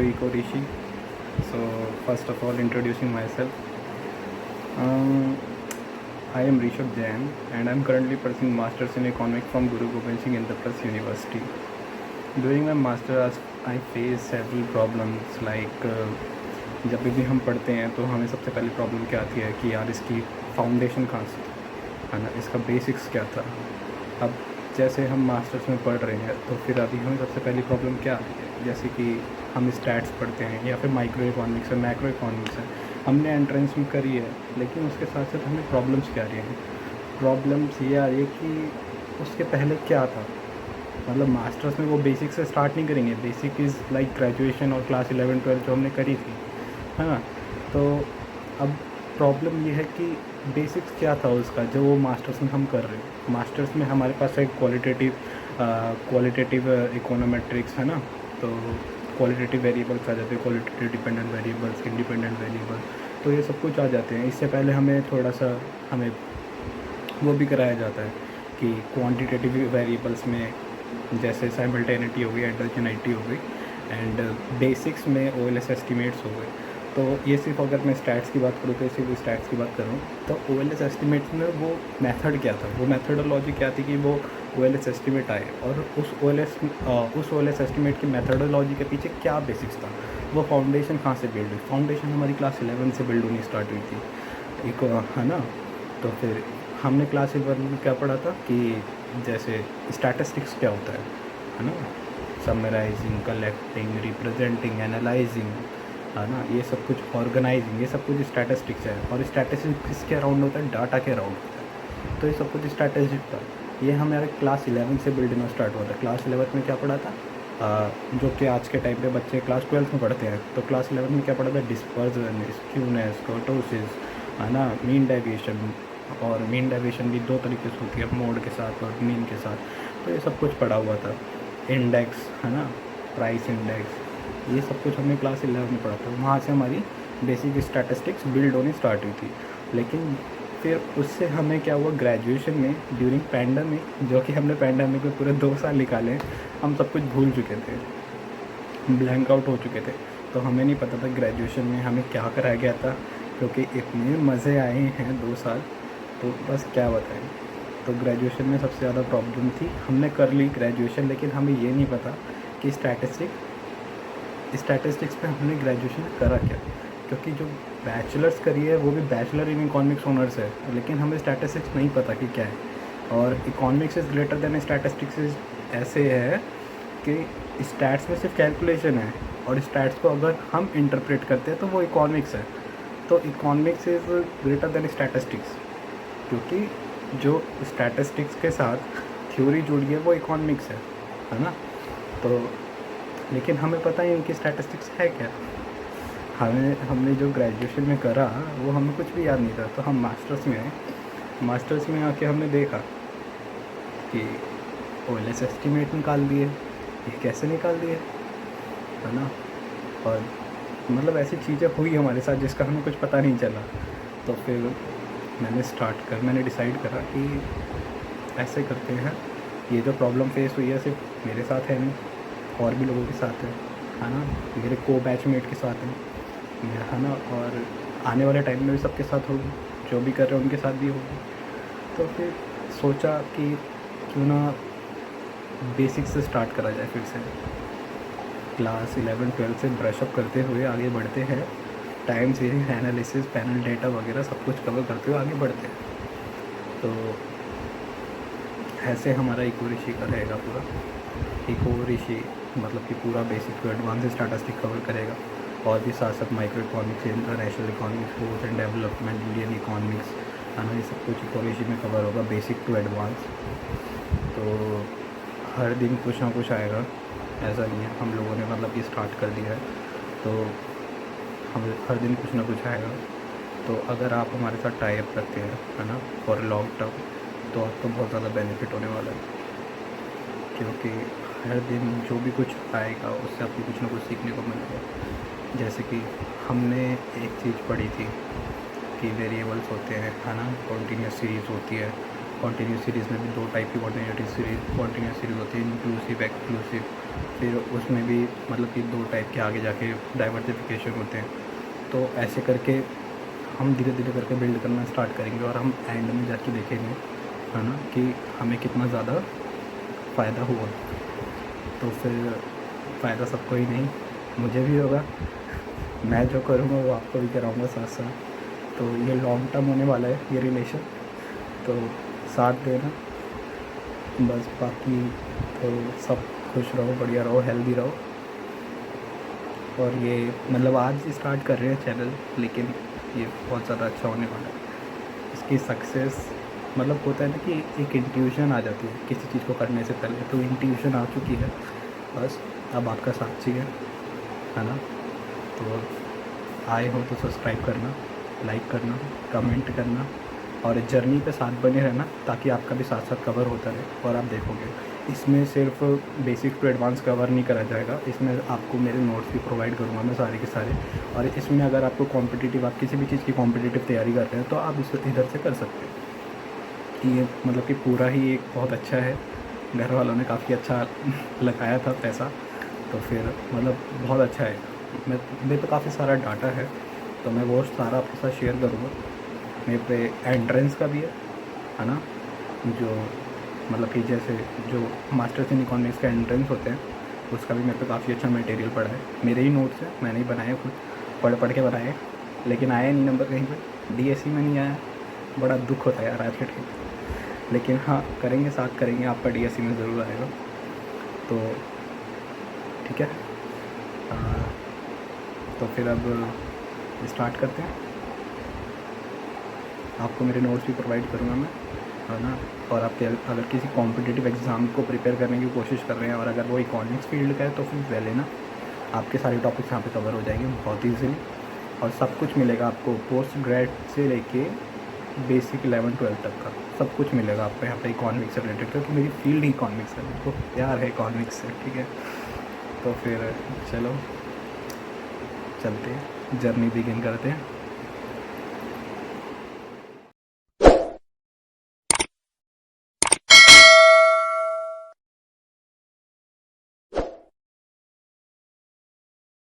to Eco Rishi. So first of all, introducing myself. Um, I am Rishabh Jain and I am currently pursuing Masters in Economics from Guru Gobind Singh Indraprasth University. During my Masters, I faced several problems like जब भी हम पढ़ते हैं तो हमें सबसे पहली problem क्या आती है कि यार इसकी फाउंडेशन कहाँ से है ना, इसका बेसिक्स क्या था। अब जैसे हम मास्टर्स में पढ़ रहे हैं तो फिर अभी हमें सबसे पहली प्रॉब्लम क्या आती है, जैसे कि हम स्टैट्स पढ़ते हैं या फिर माइक्रो इकोनॉमिक्स है, मैक्रो इकोनॉमिक्स है, हमने एंट्रेंस में करी है, लेकिन उसके साथ साथ हमें प्रॉब्लम्स क्या आ रही हैं। प्रॉब्लम्स ये आ रही है कि उसके पहले क्या था, मतलब मास्टर्स में वो बेसिक से स्टार्ट नहीं करेंगे। बेसिक इज़ लाइक ग्रेजुएशन और क्लास 11-12 जो हमने करी थी, है ना। तो अब प्रॉब्लम ये है कि बेसिक्स क्या था उसका जो वो मास्टर्स में हम कर रहे हैं। मास्टर्स में हमारे पास एक क्वालिटेटिव इकोनोमेट्रिक्स है ना, तो क्वालिटेटिव वेरिएबल्स आ जाते हैं, qualitative dependent variables, independent variable, तो ये सब कुछ आ जाते हैं। इससे पहले हमें थोड़ा सा हमें वो भी कराया जाता है कि क्वांटिटेटिव वेरिएबल्स में जैसे साइमल्टेनिटी हो गई, हेटेरोजेनिटी हो गई, एंड बेसिक्स में OLS एस्टिमेट्स हो गए। तो ये सिर्फ अगर मैं स्टैट्स की बात करूँ तो सिर्फ स्टैट्स की बात करूँ तो OLS एस्टिमेट्स में वो मेथड क्या था, वो मेथडोलॉजी क्या थी कि वो OLS एस्टिमेट आए, और उस OLS एस्टिमेट की मेथडोलॉजी के पीछे क्या बेसिक्स था, वो फाउंडेशन कहाँ से बिल्ड हुई। फाउंडेशन हमारी क्लास 11 से बिल्ड होनी स्टार्ट हुई थी, एक है ना। तो फिर हमने क्लास 11 में क्या पढ़ा था कि जैसे स्टैटिस्टिक्स क्या होता है ना, समराइजिंग, कलेक्टिंग, रिप्रेजेंटिंग, एनालाइजिंग, है ना, ये सब कुछ ऑर्गेनाइजिंग, ये सब कुछ स्टैटिस्टिक्स है। और स्टैटिस्टिक्स किसके अराउंड होता है, डाटा के अराउंड होता है। तो ये सब कुछ स्टैटिस्टिक्स था, ये हमारे क्लास 11 से बिल्ड होना स्टार्ट हुआ था। क्लास 11 में क्या पढ़ा था, जो कि आज के टाइम पे बच्चे क्लास 12 में पढ़ते हैं। तो क्लास 11 में क्या पढ़ा था, डिस्पर्जन, स्क्यूनेस, कर्टोसिस, है ना, मीन डेविएशन। और मीन डेविएशन भी दो तरीके से होती है, मोड के साथ और मीन के साथ। तो ये सब कुछ पढ़ा हुआ था। इंडेक्स, है ना, प्राइस इंडेक्स, ये सब कुछ हमने क्लास 11 में पढ़ा था। वहाँ से हमारी बेसिक स्टैटिस्टिक्स बिल्ड होनी स्टार्ट हुई थी। लेकिन फिर उससे हमें क्या हुआ, ग्रेजुएशन में ड्यूरिंग पैंडमिक, जो कि हमने पैंडमिक में पूरे 2 साल निकाले, हम सब कुछ भूल चुके थे, ब्लैंक आउट हो चुके थे। तो हमें नहीं पता था ग्रेजुएशन में हमें क्या कराया गया था, क्योंकि इतने मज़े आए हैं 2 साल, तो बस क्या बताएं। तो ग्रेजुएशन में सबसे ज़्यादा प्रॉब्लम थी, हमने कर ली ग्रेजुएशन, लेकिन हमें ये नहीं पता कि स्टैटिस्टिक्स पे हमने ग्रेजुएशन करा क्या, क्योंकि जो बैचलर्स करी है वो भी बैचलर इन इकोनॉमिक्स ऑनर्स है, लेकिन हमें स्टैटिस्टिक्स नहीं पता कि क्या है। और economics is greater than statistics is ऐसे है कि स्टैट्स में सिर्फ कैलकुलेशन है, और स्टैट्स को अगर हम इंटरप्रेट करते हैं तो वो इकोनॉमिक्स है। तो economics is greater than statistics, क्योंकि जो स्टैटिस्टिक्स के साथ थ्योरी जुड़ी है वो इकोनॉमिक्स है ना। तो लेकिन हमें पता ही नहीं कि स्टैटिस्टिक्स है क्या। हमने जो ग्रेजुएशन में करा वो हमें कुछ भी याद नहीं था। तो हम मास्टर्स में आके हमने देखा कि OLS एस्टिमेट निकाल दिए, ये कैसे निकाल दिए, है ना। और मतलब ऐसी चीज़ें हुई हमारे साथ जिसका हमें कुछ पता नहीं चला। तो फिर मैंने डिसाइड करा कि ऐसे करते हैं, ये जो प्रॉब्लम फेस हुई है सिर्फ मेरे साथ है नहीं, और भी लोगों के साथ है ना, मेरे को बैचमेट के साथ है ना, और आने वाले टाइम में भी सबके साथ होगी, जो भी कर रहे हैं उनके साथ भी होगी। तो फिर सोचा कि क्यों ना बेसिक से स्टार्ट करा जाए, फिर से क्लास 11-12 से ब्रशअप करते हुए आगे बढ़ते हैं, time series analysis, panel data वगैरह सब कुछ कवर करते हुए आगे बढ़ते हैं। तो ऐसे हमारा इको ऋषि का रहेगा पूरा। इको ऋषि मतलब कि पूरा basic to advance statistics cover करेगा, और भी साथ साथ micro economics, international economics, growth and development, Indian economics, है ना, ये सब कुछ इको ऋषि में कवर होगा, बेसिक टू एडवांस। तो हर दिन कुछ ना कुछ आएगा, ऐसा नहीं है। हम लोगों ने मतलब ये स्टार्ट कर दिया है, तो हम हर दिन कुछ ना कुछ आएगा। तो अगर आप हमारे साथ टाई अप रखते हैं, है ना, फॉर लॉन्ग टर्म, तो आपको बहुत ज़्यादा बेनिफिट होने वाला है, क्योंकि हर दिन जो भी कुछ आएगा उससे आपको कुछ ना कुछ सीखने को मिलेगा। जैसे कि हमने एक चीज़ पढ़ी थी कि वेरिएबल्स होते हैं, है ना, कॉन्टीन्यूस सीरीज़ होती है, कॉन्टीन्यूस सीरीज़ में भी 2 टाइप की कॉन्टीन्यूस सीरीज़ होती है, इंक्लूसिव, एक्सक्लूसिव। फिर उसमें भी मतलब कि 2 टाइप के आगे जाके डाइवर्सिफिकेशन होते हैं। तो ऐसे करके हम धीरे धीरे करके बिल्ड करना स्टार्ट करेंगे और हम एंड में जाके देखेंगे, है ना, कि हमें कितना ज़्यादा फ़ायदा हुआ। तो फिर फ़ायदा सबको ही नहीं, मुझे भी होगा। मैं जो करूँगा वो आपको भी कराऊँगा साथ साथ। तो ये लॉन्ग टर्म होने वाला है ये रिलेशन, तो साथ देना बस। बाकी तो सब खुश रहो, बढ़िया रहो, हेल्दी रहो। और ये मतलब आज स्टार्ट कर रहे हैं चैनल, लेकिन ये बहुत ज़्यादा अच्छा होने वाला है। इसकी सक्सेस मतलब होता है ना कि एक इंट्यूशन आ जाती है किसी चीज़ को करने से पहले, तो इंट्यूशन आ चुकी है। बस अब आपका साथ चाहिए, है ना। तो आए हो तो सब्सक्राइब करना, लाइक करना, कमेंट करना और जर्नी पे साथ बने रहना, ताकि आपका भी साथ साथ कवर होता रहे। और आप देखोगे इसमें सिर्फ बेसिक टू एडवांस कवर नहीं करा जाएगा, इसमें आपको मेरे नोट्स भी प्रोवाइड करूँगा मैं सारे के सारे। और इसमें अगर आपको कॉम्पिटिटिव, आप किसी भी चीज़ की कॉम्पिटिटिव तैयारी कर रहे हैं तो आप इस इधर से कर सकते हैं। ये मतलब कि पूरा ही एक बहुत अच्छा है, घर वालों ने काफ़ी अच्छा लगाया था पैसा, तो फिर मतलब बहुत अच्छा है। मेरे पे काफ़ी सारा डाटा है, तो मैं वो सारा आपके साथ शेयर करूँगा। मेरे पे एंट्रेंस का भी है ना, जो मतलब कि जैसे जो मास्टर्स इन इकोनॉमिक्स का एंट्रेंस होते हैं, उसका भी मेरे पे काफ़ी अच्छा मटेरियल पड़ा है। मेरे ही नोट्स हैं, मैंने ही बनाए खुद, पढ़ के बनाए, लेकिन आया नहीं नंबर कहीं पे, डीएससी में नहीं आया। बड़ा दुख होता है यार आज के टाइम, लेकिन हाँ करेंगे, साथ करेंगे, आपका डीएससी में ज़रूर आएगा। तो ठीक है, तो फिर अब स्टार्ट करते हैं। आपको मेरे नोट्स भी प्रोवाइड करूँगा मैं, है ना। और आपके अगर किसी कॉम्पिटिटिव एग्ज़ाम को प्रिपेयर करने की कोशिश कर रहे हैं और अगर वो इकोनॉमिक्स फील्ड का है तो फिर ले लेना, आपके सारे टॉपिक्स यहाँ पे कवर हो जाएंगे बहुत ईजीली। और सब कुछ मिलेगा आपको, पोस्ट ग्रेड से लेके बेसिक 11-12 तक का सब कुछ मिलेगा आपको यहाँ पे इकोनॉमिक्स से रिलेटेड, क्योंकि मेरी फील्ड ही इकोनॉमिक्स है, मेरे को प्यार है इकोनॉमिक्स से, ठीक है। तो फिर चलो चलते हैं, जर्नी बिगिन करते हैं।